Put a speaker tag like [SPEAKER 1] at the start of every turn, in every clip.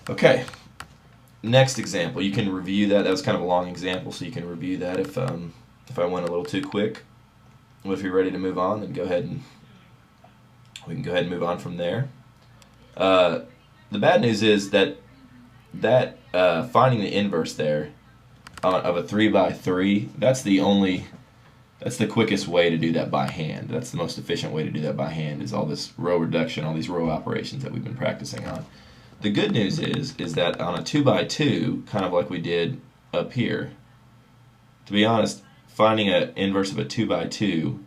[SPEAKER 1] Okay, next example. You can review that. That was kind of a long example, so you can review that if I went a little too quick. Well, if you're ready to move on, then we can go ahead and move on from there. Uh, the bad news is that finding the inverse there of a 3 by 3, that's the quickest way to do that by hand. That's the most efficient way to do that by hand, is all this row reduction, all these row operations that we've been practicing on. The good news is that on a 2 by 2, kind of like we did up here, to be honest, finding an inverse of a 2 by 2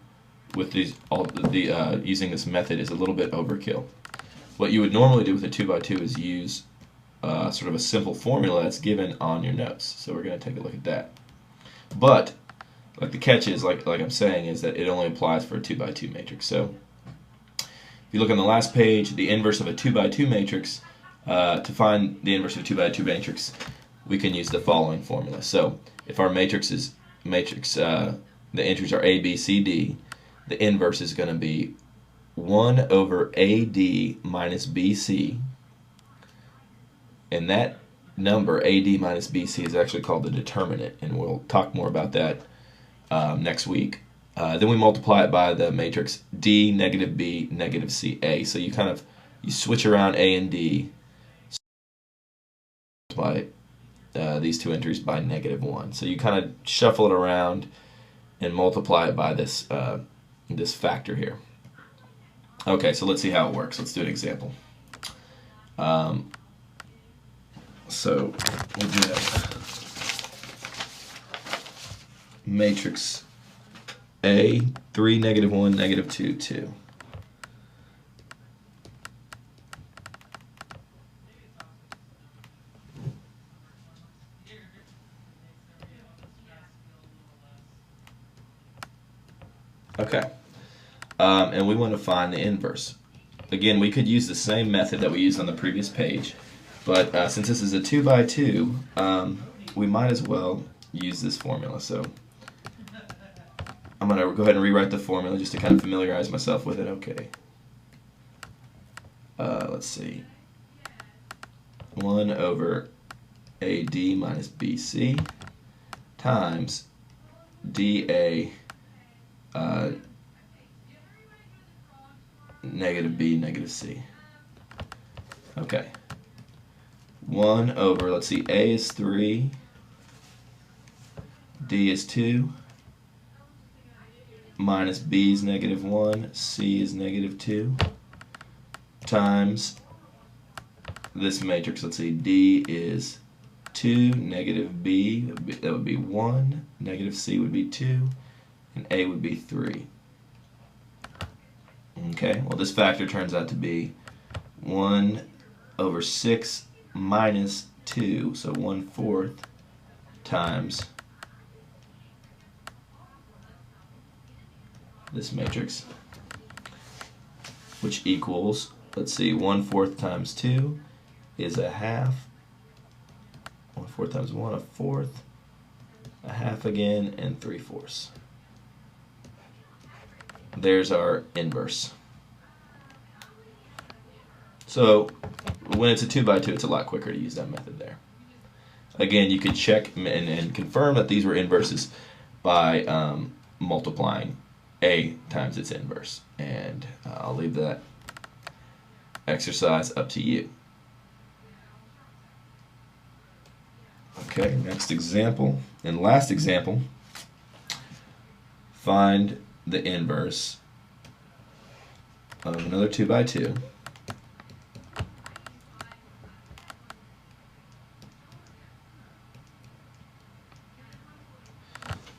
[SPEAKER 1] with using this method is a little bit overkill. What you would normally do with a 2 by 2 is use sort of a simple formula that's given on your notes. So we're going to take a look at that. But like the catch is, like I'm saying, is that it only applies for a 2 by 2 matrix. So if you look on the last page, the inverse of a 2 by 2 matrix, to find the inverse of a 2 by 2 matrix, we can use the following formula. So if our the entries are A, B, C, D, the inverse is going to be 1 over AD minus BC, and that number, AD minus BC, is actually called the determinant, and we'll talk more about that next week. Then we multiply it by the matrix D, negative B, negative C, A. So you switch around A and D, multiply these two entries by -1. So you kind of shuffle it around and multiply it by this factor here. Okay, so let's see how it works. Let's do an example. So we'll do that. Matrix A, 3, -1, -2, 2. Okay. And we want to find the inverse. Again, we could use the same method that we used on the previous page, but since this is a 2 by 2, we might as well use this formula. So I'm going to go ahead and rewrite the formula just to kind of familiarize myself with it. Okay. Let's see. 1 over AD minus BC times DA negative B, negative C. Okay. 1 over, let's see, A is 3, D is 2, minus B is -1, C is -2, times this matrix, let's see, D is 2, negative B, that would be 1, negative C would be 2, and A would be 3. Okay, well this factor turns out to be 1 over 6 minus 2, so 1/4 times this matrix, which equals, let's see, 1/4 times 2 is a half, 1/4 times 1, a fourth, a half again, and 3/4. There's our inverse. So when it's a 2 by 2, it's a lot quicker to use that method there. Again, you could check and confirm that these were inverses by multiplying A times its inverse. And I'll leave that exercise up to you. Okay, next example, and last example, find the inverse of another 2 by 2.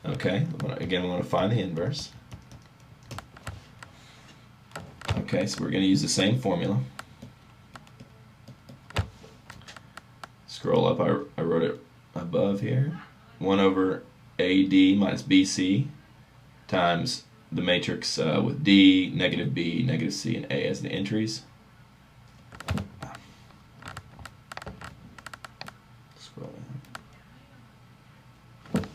[SPEAKER 1] Okay, again, we want to find the inverse. Okay, so we're going to use the same formula. Scroll up, I wrote it above here. 1 over AD minus BC times the matrix with D, negative B, negative C, and A as the entries. Scroll down.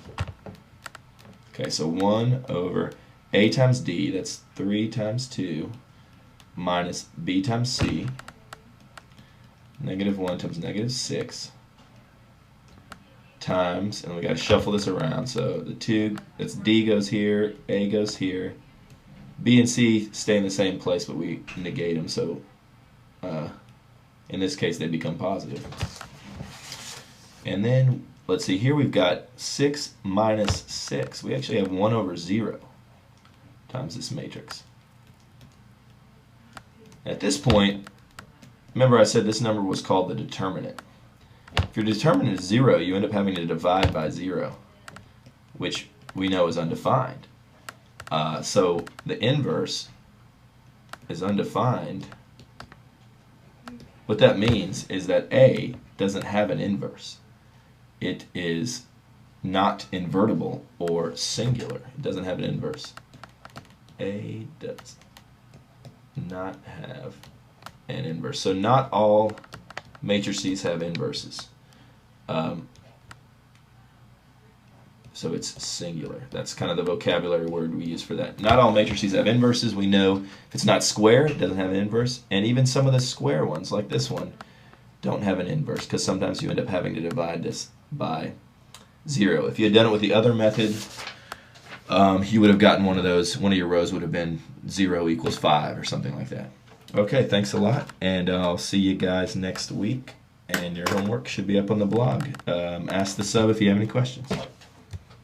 [SPEAKER 1] Okay, so 1 over A times D, that's 3 times 2, minus B times C, negative 1 times negative 6 times, and we got to shuffle this around. So the 2, that's D goes here, A goes here. B and C stay in the same place, but we negate them. So in this case, they become positive. And then, let's see, here we've got 6 minus 6. We actually have 1 over 0 times this matrix. At this point, remember I said this number was called the determinant. If your determinant is 0, you end up having to divide by 0, which we know is undefined. So the inverse is undefined. What that means is that A doesn't have an inverse. It is not invertible or singular. It doesn't have an inverse. A does not have an inverse. So not all matrices have inverses. So it's singular. That's kind of the vocabulary word we use for that. Not all matrices have inverses. We know if it's not square, it doesn't have an inverse. And even some of the square ones, like this one, don't have an inverse, because sometimes you end up having to divide this by 0. If you had done it with the other method, you would have gotten one of those. One of your rows would have been 0 equals 5 or something like that. Okay, thanks a lot, and I'll see you guys next week. And your homework should be up on the blog. Ask the sub if you have any questions.